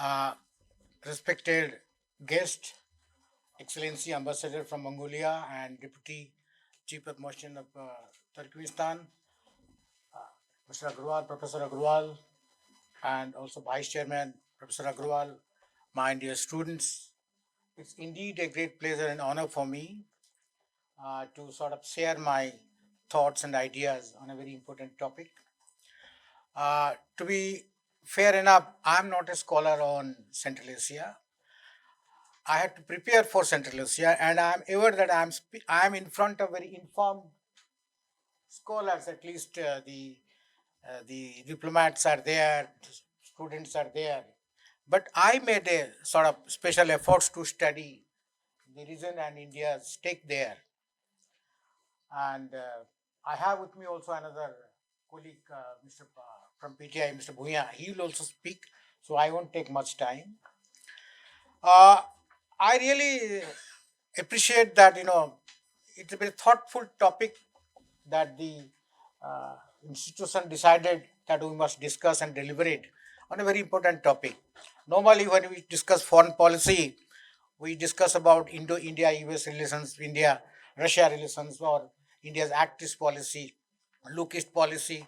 Uh, Respected guest, Excellency Ambassador from Mongolia and Deputy Chief of Mission of Turkmenistan, Mr. Agrawal, Professor Agrawal, and also Vice Chairman Professor Agrawal, my dear students. It's indeed a great pleasure and honor for me to sort of share my thoughts and ideas on a very important topic. To be fair enough, I'm not a scholar on Central Asia. I had to prepare for Central Asia, and I'm aware that I'm in front of very informed scholars. At least the diplomats are there, students are there. But I made a sort of special efforts to study the region and India's stake there. And I have with me also another colleague, Mr. From PTI, Mr. Bhuya. He will also speak, so I won't take much time. Uh, I really appreciate that, it's a very thoughtful topic that the uh, institution decided that we must discuss and deliberate on a very important topic. Normally, when we discuss foreign policy, we discuss about Indo-India, US relations, India-Russia relations, or India's Act East policy, Look East policy,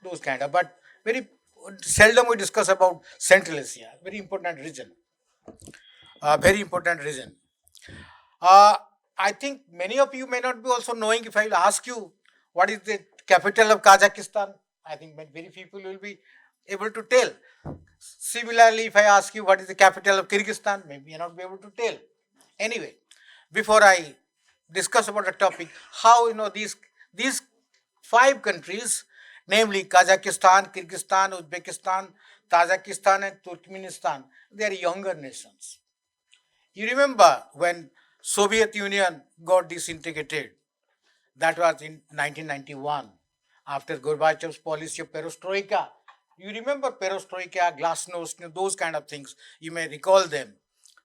those kind of. But very seldom we discuss about Central Asia, very important region, very important region. Uh, I think many of you may not be also knowing. If I will ask you what is the capital of Kazakhstan, I think very few people will be able to tell. Similarly, if I ask you what is the capital of Kyrgyzstan, maybe you not be able to tell. Anyway, before I discuss about the topic, how these five countries, namely Kazakhstan, Kyrgyzstan, Uzbekistan, Tajikistan, and Turkmenistan, they are younger nations. You remember when Soviet Union got disintegrated? That was in 1991 after Gorbachev's policy of perestroika. You remember perestroika, glasnost, those kind of things. You may recall them.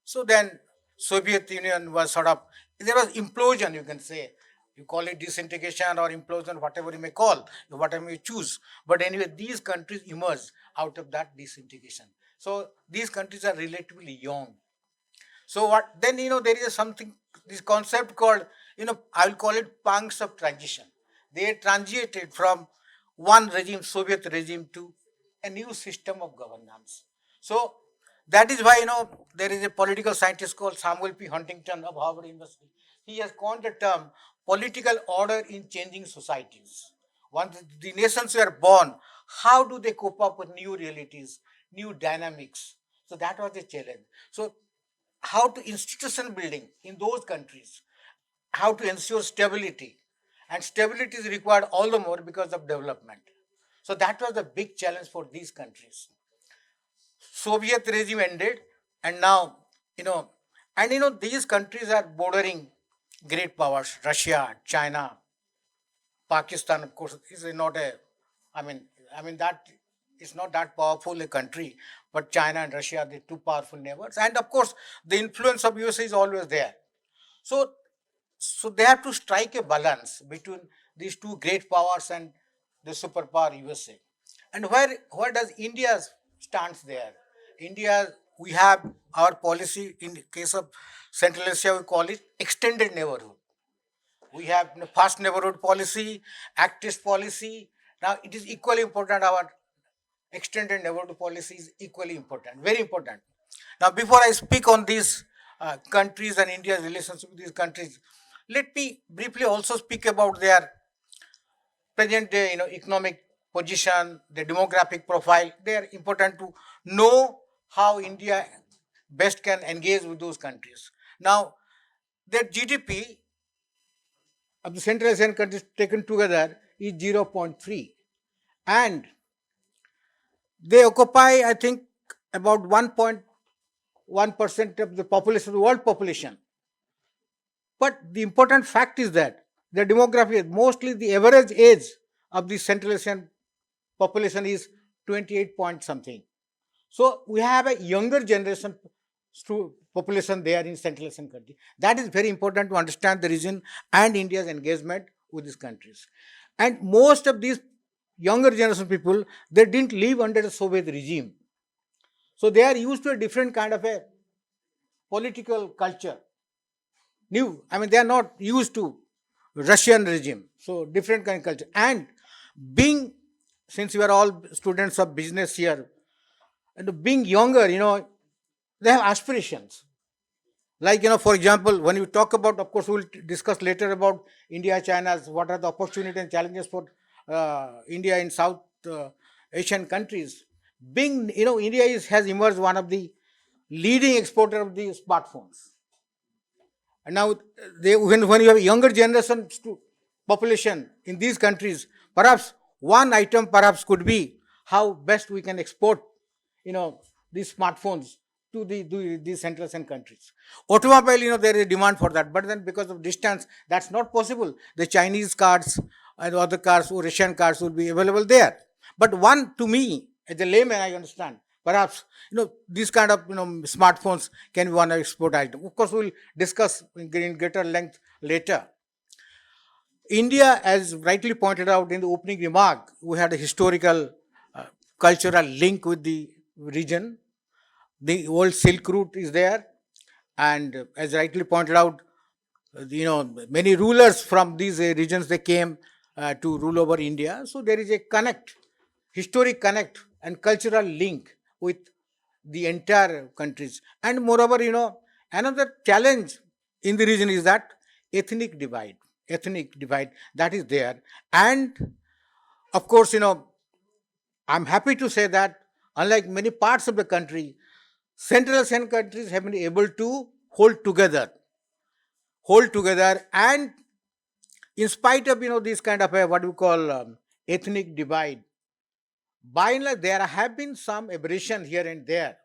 So then Soviet Union was sort of, there was implosion, you can say. You call it disintegration or implosion, whatever you may call, whatever you choose. But anyway, these countries emerged out of that disintegration. So these countries are relatively young. So what then there is something, this concept called, I will call it punks of transition. They transited from one regime, Soviet regime, to a new system of governance. So that is why there is a political scientist called Samuel P. Huntington of Harvard University. He has coined the term political order in changing societies. Once the nations were born, how do they cope up with new realities, new dynamics? So that was the challenge. So how to institution building in those countries, how to ensure stability. And stability is required all the more because of development. So that was the big challenge for these countries. Soviet regime ended, and now, these countries are bordering great powers, Russia, China, Pakistan, of course, is not a, that is not that powerful a country, but China and Russia are the two powerful neighbors. And of course, the influence of USA is always there. So, so they have to strike a balance between these two great powers and the superpower USA. And where does India stands there? India, we have our policy in the case of Central Asia, we call it extended neighborhood. We have fast neighborhood policy, Act East policy. Now it is equally important. Our extended neighborhood policy is equally important, very important. Now, before I speak on these countries and India's relationship with these countries, let me briefly also speak about their present day, economic position, the demographic profile. They are important to know how India best can engage with those countries. Now, their GDP of the Central Asian countries taken together is 0.3, and they occupy, I think, about 1.1% of the population, the world population. But the important fact is that the demography, mostly the average age of the Central Asian population is 28 point something. So we have a younger generation population there in Central Asian country. That is very important to understand the region and India's engagement with these countries. And most of these younger generation people, they didn't live under the Soviet regime. So they are used to a different kind of a political culture. They are not used to Russian regime. So different kind of culture. And being, since we are all students of business here, and being younger, they have aspirations. Like, for example, when you talk about, of course, we'll discuss later about India, China's, what are the opportunities and challenges for India in South Asian countries. Being, India has emerged one of the leading exporter of the smartphones. And now, when you have a younger generation population in these countries, perhaps one item perhaps could be how best we can export, these smartphones to these Central Asian countries. Automobile, there is a demand for that, but then because of distance, that's not possible. The Chinese cars and other cars or Russian cars will be available there. But one, to me, as a layman, I understand. Perhaps, these kind of, smartphones can be one export item. Of course, we'll discuss in greater length later. India, as rightly pointed out in the opening remark, we had a historical, cultural link with the region. The old Silk Route is there, and as rightly pointed out, many rulers from these regions, they came to rule over India. So there is a connect, historic connect and cultural link with the entire countries. And moreover, another challenge in the region is that ethnic divide, that is there. And of course, I'm happy to say that unlike many parts of the country, Central Asian countries have been able to hold together, and in spite of, this kind of a, what we call, ethnic divide, by and large, there have been some aberration here and there,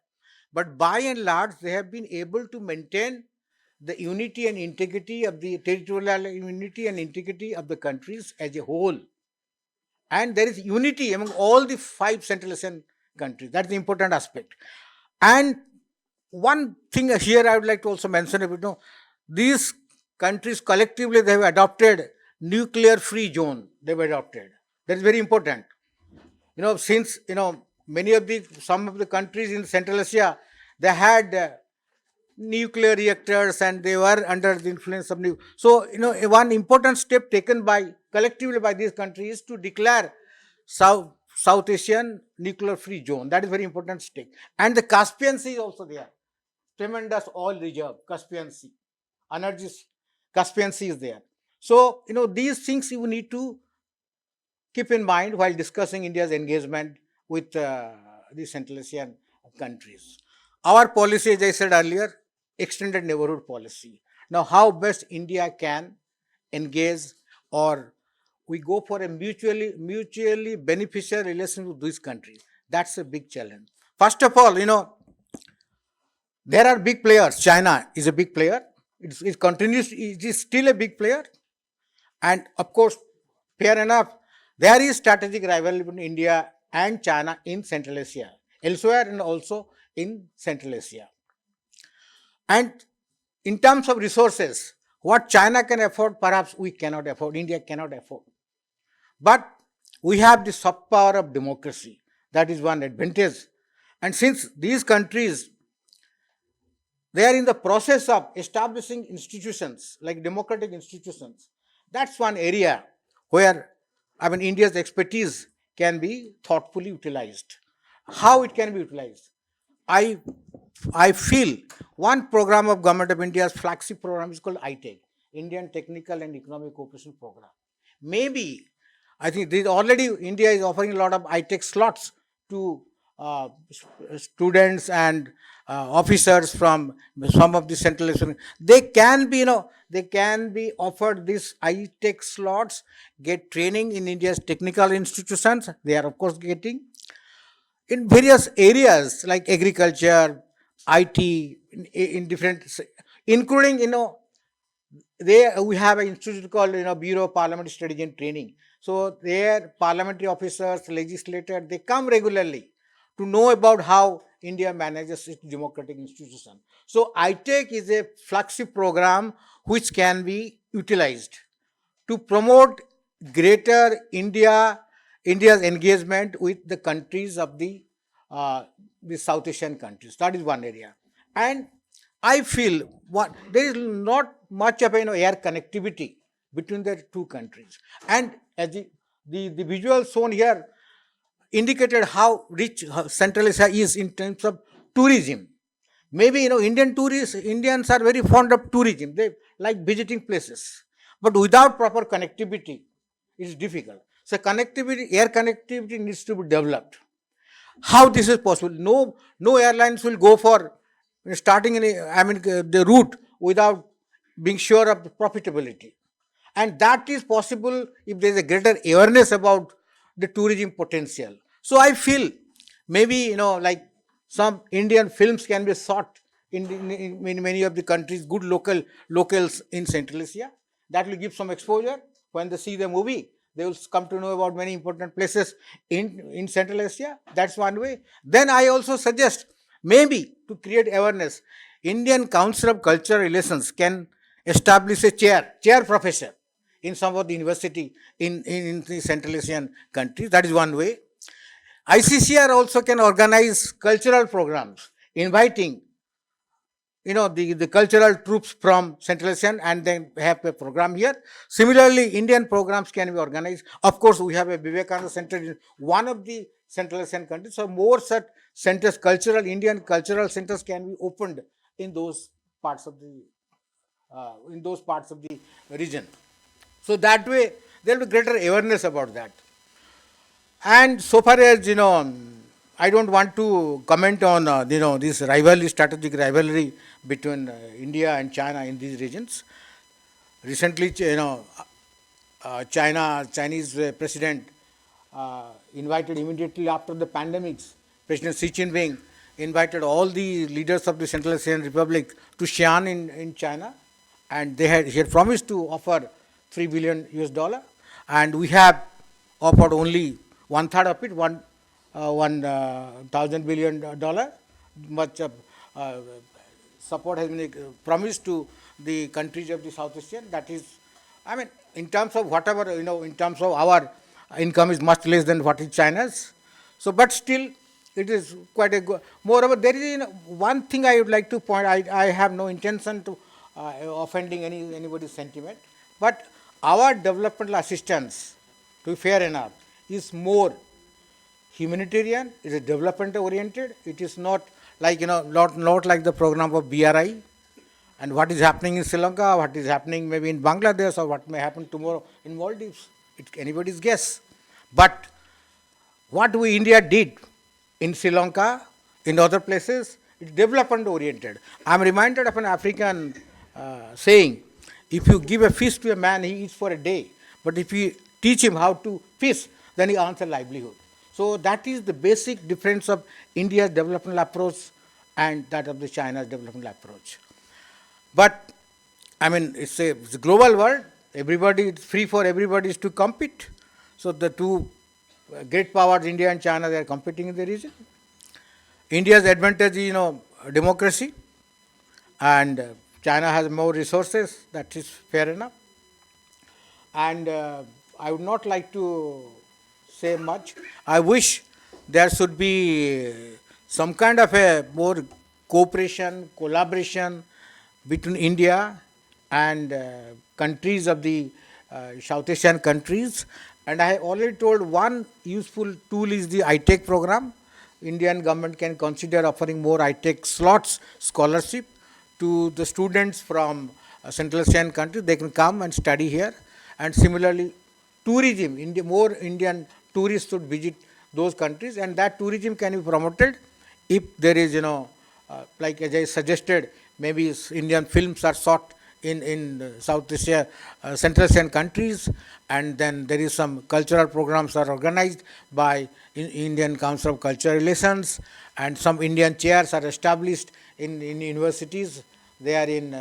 but by and large, they have been able to maintain the unity and integrity of the territorial unity and integrity of the countries as a whole. And there is unity among all the 5 Central Asian countries. That's the important aspect. And one thing here I would like to also mention, these countries collectively, they have adopted nuclear-free zone. They've adopted. That is very important. Since, some of the countries in Central Asia, they had nuclear reactors and they were under the influence of So, one important step taken collectively by these countries is to declare South Asian nuclear-free zone. That is very important step. And the Caspian Sea is also there. Tremendous oil reserve, Caspian Sea. Energy, Caspian Sea is there. So, these things you need to keep in mind while discussing India's engagement with the Central Asian countries. Our policy, as I said earlier, extended neighborhood policy. Now, how best India can engage, or we go for a mutually beneficial relation with these countries. That's a big challenge. First of all, there are big players. China is a big player. It continues, it is still a big player. And of course, fair enough, there is strategic rivalry between India and China in Central Asia, elsewhere and also in Central Asia. And in terms of resources, what China can afford, perhaps we cannot afford, India cannot afford. But we have the soft power of democracy. That is one advantage. And since these countries, they are in the process of establishing institutions, like democratic institutions, that's one area where, India's expertise can be thoughtfully utilized. How it can be utilized? I feel one program of Government of India's flagship program is called ITEC, Indian Technical and Economic Cooperation Program. Maybe, I think already India is offering a lot of ITEC slots to students and officers from some of the Central Asian. They can be offered these ITEC slots, get training in India's technical institutions. They are of course getting in various areas like agriculture, IT, in different, including, we have an institute called, Bureau of Parliamentary Strategy and Training. So their parliamentary officers, legislators, they come regularly to know about how India manages its democratic institution. So ITEC is a flagship program which can be utilized to promote greater India's engagement with the countries of the the South Asian countries. That is one area. And I feel what there is not much of air connectivity between the two countries. And as the visual shown here indicated how rich Central Asia is in terms of tourism. Maybe Indians are very fond of tourism. They like visiting places, but without proper connectivity, it's difficult. So air connectivity needs to be developed. How this is possible? No airlines will go for starting the route without being sure of the profitability, and that is possible if there is a greater awareness about the tourism potential. So I feel maybe like some Indian films can be shot in many of the countries, good locals in Central Asia. That will give some exposure. When they see the movie, they will come to know about many important places in Central Asia. That's one way. Then I also suggest maybe to create awareness, Indian Council of Cultural Relations can establish a chair professor in some of the university in the Central Asian countries. That is one way. ICCR also can organize cultural programs, inviting the cultural troops from Central Asian and then have a program here. Similarly, Indian programs can be organized. Of course, we have a Vivekananda Center in one of the Central Asian countries. So more such centers, Indian cultural centers can be opened in those parts of the region. So that way, there will be greater awareness about that. And so far as I don't want to comment on this strategic rivalry between India and China in these regions. Recently, Chinese President invited immediately after the pandemics. President Xi Jinping invited all the leaders of the Central Asian Republic to Xi'an in China, and he had promised to offer $3 billion US, and we have offered only one third of it, $1,000 billion. Much support has been promised to the countries of the South Asian. That is, in terms of whatever, in terms of our income is much less than what is China's. So, but still, it is quite a good. Moreover, there is one thing I would like to point. I have no intention to offending anybody's sentiment, but our developmental assistance, to be fair enough, is more humanitarian, it is development oriented. It is not like not like the program of BRI, and what is happening in Sri Lanka, what is happening maybe in Bangladesh, or what may happen tomorrow in Maldives. It's anybody's guess. But what we India did in Sri Lanka, in other places, it's development oriented. I am reminded of an African saying: if you give a fish to a man, he eats for a day. But if you teach him how to fish, then he earns a livelihood. So that is the basic difference of India's developmental approach and that of the China's developmental approach. But it's a global world. Everybody, it's free for everybody to compete. So the two great powers, India and China, they are competing in the region. India's advantage is democracy, and China has more resources. That is fair enough. And I would not like to say much. I wish there should be some kind of a more cooperation, collaboration between India and countries of the South Asian countries. And I have already told one useful tool is the ITEC program. Indian government can consider offering more ITEC slots, scholarship to the students from Central Asian countries. They can come and study here. And similarly, tourism, more Indian tourists should visit those countries, and that tourism can be promoted if there is, like as I suggested, maybe Indian films are shot in South Asia, Central Asian countries, and then there is some cultural programs are organized by Indian Council of Cultural Relations, and some Indian chairs are established in universities. They are in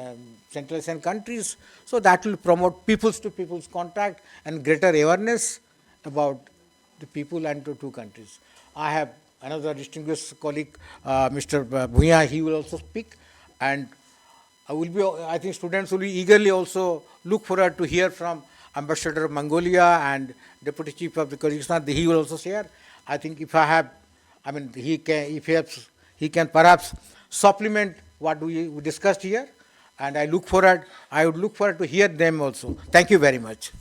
Central Asian countries. So that will promote peoples to peoples contact and greater awareness about the people and to two countries. I have another distinguished colleague, Mr. Bhuya. He will also speak, and I think students will be eagerly also look forward to hear from Ambassador of Mongolia and Deputy Chief of the Kyrgyzstan. He will also share. I think if I have, if he has he can perhaps supplement what we discussed here, and I would look forward to hear them also. Thank you very much.